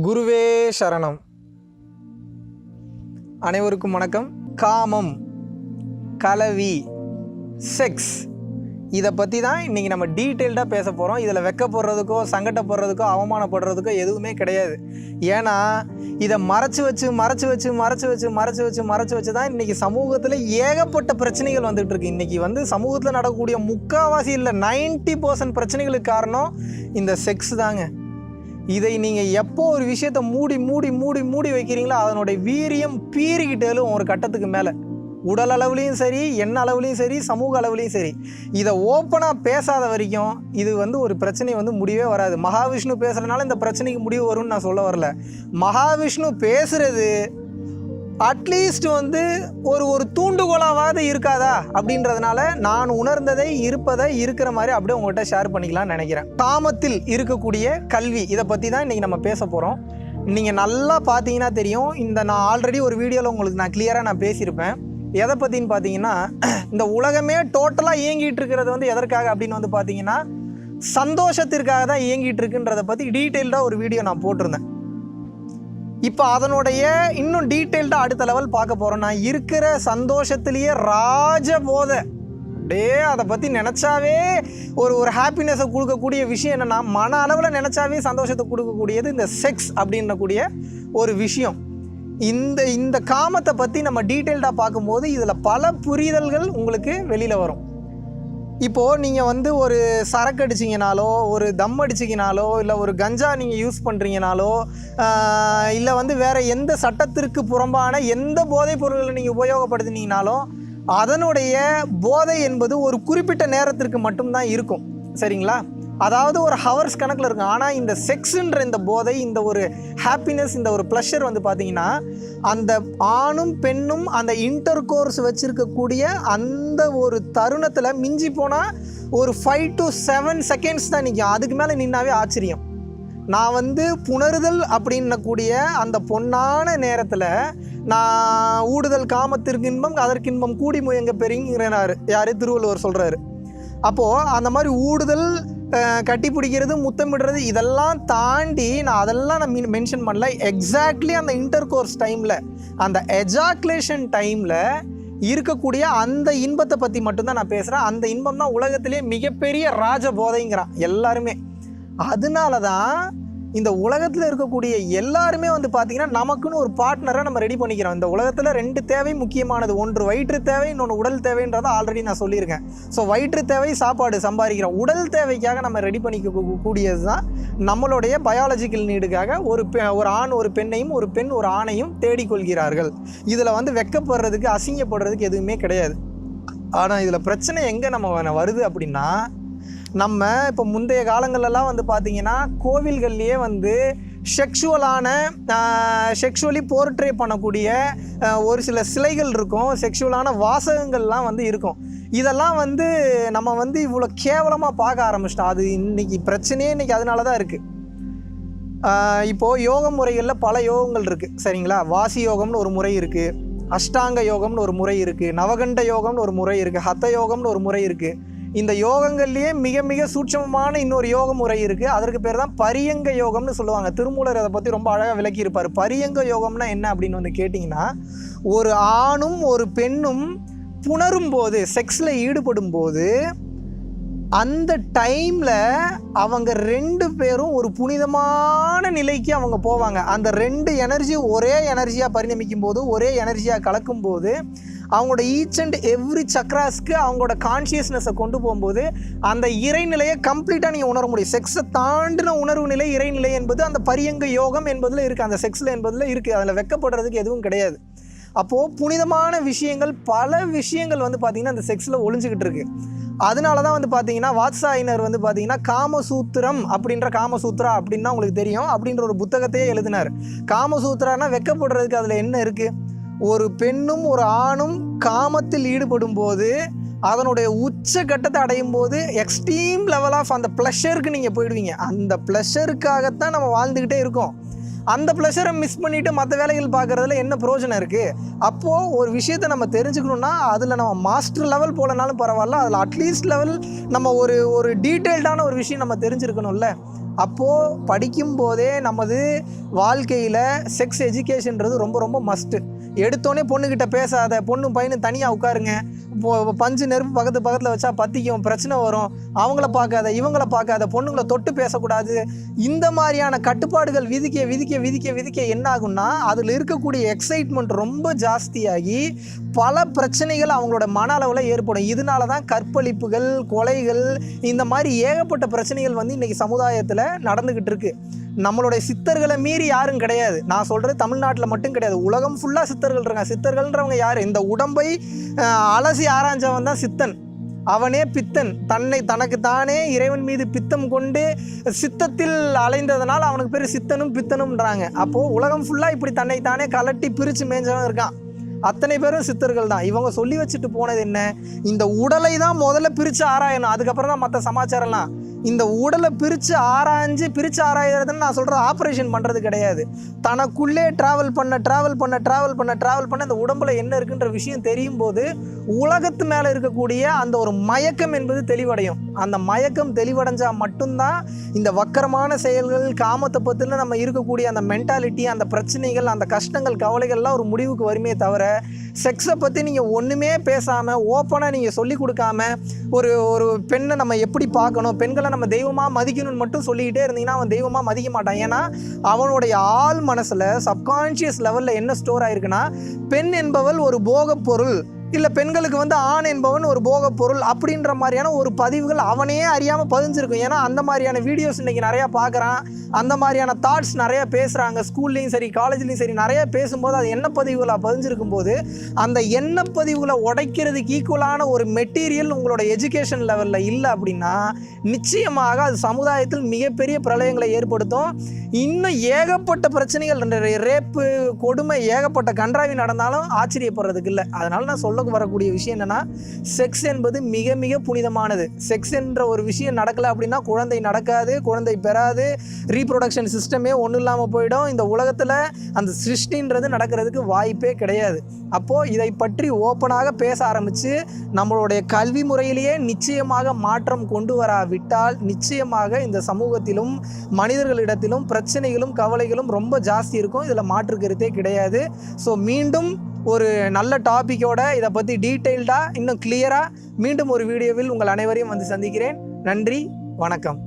குருவே சரணம். அனைவருக்கும் வணக்கம். காமம், கலவி, செக்ஸ் இதை பற்றி தான் இன்றைக்கி நம்ம டீட்டெயில்டாக பேச போகிறோம். இதில் வெக்கப்படுறதுக்கோ சங்கடப்படுறதுக்கோ அவமானப்படுறதுக்கோ எதுவுமே கிடையாது. ஏன்னா இதை மறைச்சி வச்சு தான் இன்றைக்கி சமூகத்தில் ஏகப்பட்ட பிரச்சனைகள் வந்துட்டு இருக்கு. இன்றைக்கி சமூகத்தில் நடக்கக்கூடிய முக்கால்வாசி இல்லை 90% பிரச்சனைகளுக்கு காரணம் இந்த செக்ஸ் தாங்க. இதை நீங்கள் எப்போ ஒரு விஷயத்தை மூடி வைக்கிறீங்களோ அதனுடைய வீரியம் பீறிக்கிட்டேலும் ஒரு கட்டத்துக்கு மேலே உடல் அளவுலேயும் சரி, எண்ண அளவுலேயும் சரி, சமூக அளவுலேயும் சரி, இதை ஓப்பனாக பேசாத வரைக்கும் இது ஒரு பிரச்சனை முடிவே வராது. மகாவிஷ்ணு பேசுகிறதுனால இந்த பிரச்சனைக்கு முடிவு வரும்னு நான் சொல்ல வரல. மகாவிஷ்ணு பேசுகிறது அட்லீஸ்ட் ஒரு தூண்டுகோலாவது இருக்காதா அப்படின்றதுனால நான் உணர்ந்ததை இருக்கிற மாதிரி அப்படியே உங்கள்கிட்ட ஷேர் பண்ணிக்கலாம்னு நினைக்கிறேன். காமத்தில் இருக்கக்கூடிய கல்வி, இதை பற்றி தான் இன்றைக்கி நம்ம பேச போகிறோம். நீங்கள் நல்லா பார்த்தீங்கன்னா தெரியும், நான் ஆல்ரெடி ஒரு வீடியோவில் உங்களுக்கு நான் கிளியராக பேசியிருப்பேன். எதை பற்றின்னு பார்த்தீங்கன்னா, இந்த உலகமே டோட்டலாக இயங்கிட்டு இருக்கிறது எதற்காக அப்படின்னு பார்த்தீங்கன்னா சந்தோஷத்திற்காக தான் இயங்கிட்டு இருக்குன்றதை பற்றி டீட்டெயில்டாக ஒரு வீடியோ நான் போட்டிருந்தேன். இப்போ அதனுடைய இன்னும் டீட்டெயில்டாக அடுத்த லெவல் பார்க்க போகிறோம். நான் இருக்கிற சந்தோஷத்துலேயே ராஜபோதை அப்படியே அதை பற்றி நினச்சாவே ஒரு ஹாப்பினஸை கொடுக்கக்கூடிய விஷயம் என்னென்னா, மன அளவில் நினச்சாவே சந்தோஷத்தை கொடுக்கக்கூடியது இந்த செக்ஸ் அப்படின்னக்கூடிய ஒரு விஷயம். இந்த காமத்தை பற்றி நம்ம டீட்டெயில்டாக பார்க்கும்போது இதில் பல புரிதல்கள் உங்களுக்கு வெளியில் வரும். இப்போது நீங்கள் ஒரு சரக்கு அடிச்சிங்கனாலோ, ஒரு தம் அடிச்சிங்கனாலோ, இல்லை ஒரு கஞ்சா நீங்கள் யூஸ் பண்ணுறீங்கனாலோ, இல்லை வேறு எந்த சட்டத்திற்கு புறம்பான எந்த போதைப் பொருட்களை நீங்கள் உபயோகப்படுத்தினீங்கனாலும் அதனுடைய போதை என்பது ஒரு குறிப்பிட்ட நேரத்திற்கு மட்டும்தான் இருக்கும். சரிங்களா? அதாவது ஒரு ஹவர்ஸ் கணக்கில் இருக்கும். ஆனால் இந்த செக்ஸுன்ற இந்த போதை, இந்த ஒரு ஹாப்பினஸ், இந்த ஒரு ப்ளஷர் பார்த்தீங்கன்னா அந்த ஆணும் பெண்ணும் அந்த இன்டர் கோர்ஸ் வச்சுருக்கக்கூடிய அந்த ஒரு தருணத்தில் மிஞ்சி போனால் ஒரு 5 to 7 செகண்ட்ஸ் தான் நிற்கும். அதுக்கு மேலே நின்னாவே ஆச்சரியம். நான் புணருதல் அப்படின்னக்கூடிய அந்த பொன்னான நேரத்தில் நான் ஊடுதல் காமத்திற்கு இன்பம் அதற்கு இன்பம் கூடி முயங்க பெருங்கிறாரு யார் திருவள்ளுவர் சொல்கிறாரு. அப்போது அந்த மாதிரி ஊடுதல், கட்டி பிடிக்கிறது, முத்தமிடுறது, இதெல்லாம் தாண்டி நான் மென்ஷன் பண்ணல. எக்ஸாக்ட்லி அந்த இன்டர் கோர்ஸ் டைமில், அந்த எஜாக்குலேஷன் டைமில் இருக்கக்கூடிய அந்த இன்பத்தை பற்றி மட்டும்தான் நான் பேசுகிறேன். அந்த இன்பம் தான் உலகத்திலே மிகப்பெரிய ராஜபோதைங்கிறான் எல்லாருமே. அதனால தான் இந்த உலகத்தில் இருக்கக்கூடிய எல்லாருமே பார்த்தீங்கன்னா நமக்குன்னு ஒரு பார்ட்னரை நம்ம ரெடி பண்ணிக்கிறோம். இந்த உலகத்தில் 2 தேவை முக்கியமானது. ஒன்று வயிற்று தேவை, இன்னொன்று உடல் தேவைன்றதை ஆல்ரெடி நான் சொல்லியிருக்கேன். ஸோ வயிற்று தேவை சாப்பாடு சம்பாதிக்கிறோம். உடல் தேவைக்காக நம்ம ரெடி பண்ணிக்க கூடியது தான் நம்மளுடைய பயாலஜிக்கல் நீடுக்காக ஒரு ஆண் ஒரு பெண்ணையும், ஒரு பெண் ஒரு ஆணையும் தேடிக்கொள்கிறார்கள். இதில் வெக்கப்படுறதுக்கு அசிங்கப்படுறதுக்கு எதுவுமே கிடையாது. ஆனால் இதில் பிரச்சனை எங்கே நம்ம வருது அப்படின்னா, நம்ம இப்போ முந்தைய காலங்கள்லாம் பார்த்தீங்கன்னா கோவில்கள்லேயே செக்ஷுவலி போர்ட்ரே பண்ணக்கூடிய ஒரு சில சிலைகள் இருக்கும், செக்ஷுவலான வாசகங்கள்லாம் இருக்கும். இதெல்லாம் நம்ம இவ்வளோ கேவலமாக பார்க்க ஆரம்பிச்சிட்டோம். அது இன்றைக்கி பிரச்சனையே அதனால தான் இருக்குது. இப்போது யோக முறைகளில் பல யோகங்கள் இருக்குது. சரிங்களா? வாசி யோகம்னு ஒரு முறை இருக்குது, அஷ்டாங்க யோகம்னு ஒரு முறை இருக்குது, நவகண்ட யோகம்னு ஒரு முறை இருக்குது, ஹத்த யோகம்னு ஒரு முறை இருக்குது. இந்த யோகங்கள்லேயே மிக மிக சூட்சமமான இன்னொரு யோக முறை இருக்குது. அதற்கு பேர் தான் பரியங்க யோகம்னு சொல்லுவாங்க. திருமூலர் அதை பற்றி ரொம்ப அழகாக விளக்கியிருப்பார். பரியங்க யோகம்னா என்ன அப்படின்னு கேட்டிங்கன்னா, ஒரு ஆணும் ஒரு பெண்ணும் புணரும் போது, செக்ஸில் ஈடுபடும் போது அந்த டைமில் அவங்க 2 பேரும் ஒரு புனிதமான நிலைக்கு அவங்க போவாங்க. அந்த 2 எனர்ஜி ஒரே எனர்ஜியாக பரிணமிக்கும் போது, ஒரே எனர்ஜியாக கலக்கும் போது, அவங்களோட ஈச் அண்ட் எவ்ரி சக்ராஸ்க்கு அவங்களோட கான்ஷியஸ்னஸை கொண்டு போகும்போது அந்த இறைநிலையை கம்ப்ளீட்டாக நீங்கள் உணர முடியும். செக்ஸை தாண்டின உணர்வு நிலை, இறைநிலை என்பது அந்த பரியங்க யோகம் என்பதில் இருக்குது, அந்த செக்ஸில் என்பதில் இருக்குது. அதில் வெக்கப்படுறதுக்கு எதுவும் கிடையாது. அப்போது புனிதமான விஷயங்கள், பல விஷயங்கள் பார்த்திங்கன்னா அந்த செக்ஸில் ஒளிஞ்சிக்கிட்டு இருக்குது. அதனால தான் பார்த்தீங்கன்னா வாத்சாயினர் பார்த்தீங்கன்னா காமசூத்திரம் காமசூத்ரா அப்படின்னா உங்களுக்கு தெரியும் அப்படின்ற ஒரு புத்தகத்தையே எழுதினார். காமசூத்ரானா வெக்கப்படுறதுக்கு அதில் என்ன இருக்குது? ஒரு பெண்ணும் ஒரு ஆணும் காமத்தில் ஈடுபடும் போது, அதனுடைய உச்சகட்டத்தை அடையும் போது எக்ஸ்ட்ரீம் லெவல் ஆஃப் அந்த ப்ளஷருக்கு நீங்கள் போயிடுவீங்க. அந்த ப்ளஷருக்காகத்தான் நம்ம வாழ்ந்துக்கிட்டே இருக்கோம். அந்த ப்ளஷரை மிஸ் பண்ணிவிட்டு மற்ற வேலைகள் பார்க்குறதுல என்ன பிரயோஜனம் இருக்குது? அப்போது ஒரு விஷயத்தை நம்ம தெரிஞ்சுக்கணுன்னா அதில் நம்ம மாஸ்டர் லெவல் போலனாலும் பரவாயில்ல, அதில் அட்லீஸ்ட் லெவல் நம்ம ஒரு டீட்டெயில்டான ஒரு விஷயம் நம்ம தெரிஞ்சிருக்கணும்ல. அப்போது படிக்கும்போதே நமது வாழ்க்கையில் செக்ஸ் எஜுகேஷன்றது ரொம்ப ரொம்ப மஸ்ட்டு. எடுத்தோடனே பொண்ணுக்கிட்ட பேசாத, பொண்ணு பையனு தனியாக உட்காருங்க, பஞ்சு நெருப்பு பக்கத்தில் வச்சா பற்றிக்கும், பிரச்சனை வரும், அவங்கள பார்க்காத இவங்கள பார்க்காத, பொண்ணுங்களை தொட்டு பேசக்கூடாது, இந்த மாதிரியான கட்டுப்பாடுகள் விதிக்க என்ன ஆகும்னா அதில் இருக்கக்கூடிய எக்ஸைட்மெண்ட் ரொம்ப ஜாஸ்தியாகி பல பிரச்சனைகள் அவங்களோட மன அளவில் ஏற்படும். இதனால தான் கற்பழிப்புகள், கொலைகள், இந்த மாதிரி ஏகப்பட்ட பிரச்சனைகள் வந்து இன்றைக்கி சமுதாயத்தில் நடந்துக்கிட்டு இருக்கு. நம்மளுடைய சித்தர்களை மீறி யாரும் கிடையாது. நான் சொல்கிறது தமிழ்நாட்டில் மட்டும் கிடையாது, உலகம் ஃபுல்லாக சித்தர்கள் இருக்காங்க. சித்தர்கள்ன்றவங்க யார்? இந்த உடம்பை அலசி ஆராய்ஞ்சவன் தான் சித்தன். அவனே பித்தன். தனக்கு தானே இறைவன் மீது பித்தம் கொண்டு சித்தத்தில் அலைந்ததனால் அவனுக்கு பேர் சித்தனும் பித்தனும்ன்றாங்க. அப்போது உலகம் ஃபுல்லாக இப்படி தன்னை தானே கலட்டி பிரித்து மேய்ஞ்சவன் இருக்கான். அத்தனை பேரும் சித்தர்கள் தான். இவங்க சொல்லி வச்சுட்டு போனது என்ன? இந்த உடலை தான் முதல்ல பிரித்து ஆராயணும், அதுக்கப்புறம் தான் மற்ற சமாச்சாரம்லாம். இந்த உடலை பிரித்து ஆராயிறதுன்னு நான் சொல்கிறது ஆப்ரேஷன் பண்ணுறது கிடையாது. தனக்குள்ளே ட்ராவல் பண்ண இந்த உடம்புல என்ன இருக்குன்ற விஷயம் தெரியும் போது உலகத்து மேலே இருக்கக்கூடிய அந்த ஒரு மயக்கம் என்பது தெளிவடையும். அந்த மயக்கம் தெளிவடைஞ்சால் மட்டும்தான் இந்த வக்கரமான செயல்கள், காமத்தை பற்றின நம்ம இருக்கக்கூடிய அந்த மென்டாலிட்டி, அந்த பிரச்சனைகள், அந்த கஷ்டங்கள், கவலைகள்லாம் ஒரு முடிவுக்கு வருமே தவிர செக்ஸை பற்றி நீங்கள் ஒன்றுமே பேசாமல் ஓப்பனாக நீங்கள் சொல்லி கொடுக்காம ஒரு பெண்ணை நம்ம எப்படி பார்க்கணும், பெண்களை நம்ம தெய்வமாக மதிக்கணும்னு மட்டும் சொல்லிக்கிட்டே இருந்தீங்கன்னா அவன் தெய்வமாக மதிக்க மாட்டான். ஏன்னா அவனுடைய ஆள் மனசில் சப்கான்ஷியஸ் லெவலில் என்ன ஸ்டோர் ஆகிருக்குன்னா, பெண் என்பவள் ஒரு போகப் பொருள், இல்லை பெண்களுக்கு வந்து ஆண் என்பவன் ஒரு போகப் பொருள் அப்படின்ற மாதிரியான ஒரு பதிவுகள் அவனே அறியாமல் பதிஞ்சிருக்கும். ஏன்னா அந்த மாதிரியான வீடியோஸ் இன்றைக்கி நிறையா பார்க்குறான், அந்த மாதிரியான தாட்ஸ் நிறையா பேசுகிறாங்க. ஸ்கூல்லையும் சரி காலேஜ்லேயும் சரி நிறையா பேசும்போது அது எண்ண பதிவுகளாக பதிஞ்சிருக்கும் போது அந்த எண்ண பதிவுகளை உடைக்கிறதுக்கு ஈக்குவலான ஒரு மெட்டீரியல் உங்களோட எஜுகேஷன் லெவலில் இல்லை அப்படின்னா நிச்சயமாக அது சமுதாயத்தில் மிகப்பெரிய பிரளயங்களை ஏற்படுத்தும். இன்னும் ஏகப்பட்ட பிரச்சனைகள், ரேப்பு, கொடுமை, ஏகப்பட்ட கன்றாவி நடந்தாலும் ஆச்சரியப்படுறதுக்கு இல்லை. அதனால் நான் சொல்ல வரக்கூடிய விஷயம் என்னன்னா, செக்ஸ் என்பது மிக மிக புனிதமானது. செக்ஸ் என்ற ஒரு விஷயம் நடக்கல அப்படின்னா குழந்தை நடக்காது, குழந்தை பெறாது, ரீப்ரொடக்ஷன் சிஸ்டமே ஒன்றும் இல்லாமல் போயிடும். இந்த உலகத்தில் அந்த சிருஷ்டின்றது நடக்கிறதுக்கு வாய்ப்பே கிடையாது. அப்போது இதை பற்றி ஓப்பனாக பேச ஆரம்பித்து நம்மளுடைய கல்வி முறையிலேயே நிச்சயமாக மாற்றம் கொண்டு வராவிட்டால் நிச்சயமாக இந்த சமூகத்திலும் மனிதர்களிடத்திலும் பிரச்சனைகளும் கவலைகளும் ரொம்ப ஜாஸ்தி இருக்கும். இதில் மாற்று கருத்தே கிடையாது. ஸோ மீண்டும் ஒரு நல்ல டாப்பிக்கோட இதை பற்றி டீட்டெயில்டாக இன்னும் கிளியராக மீண்டும் ஒரு வீடியோவில் உங்கள் அனைவரையும் வந்து சந்திக்கிறேன். நன்றி, வணக்கம்.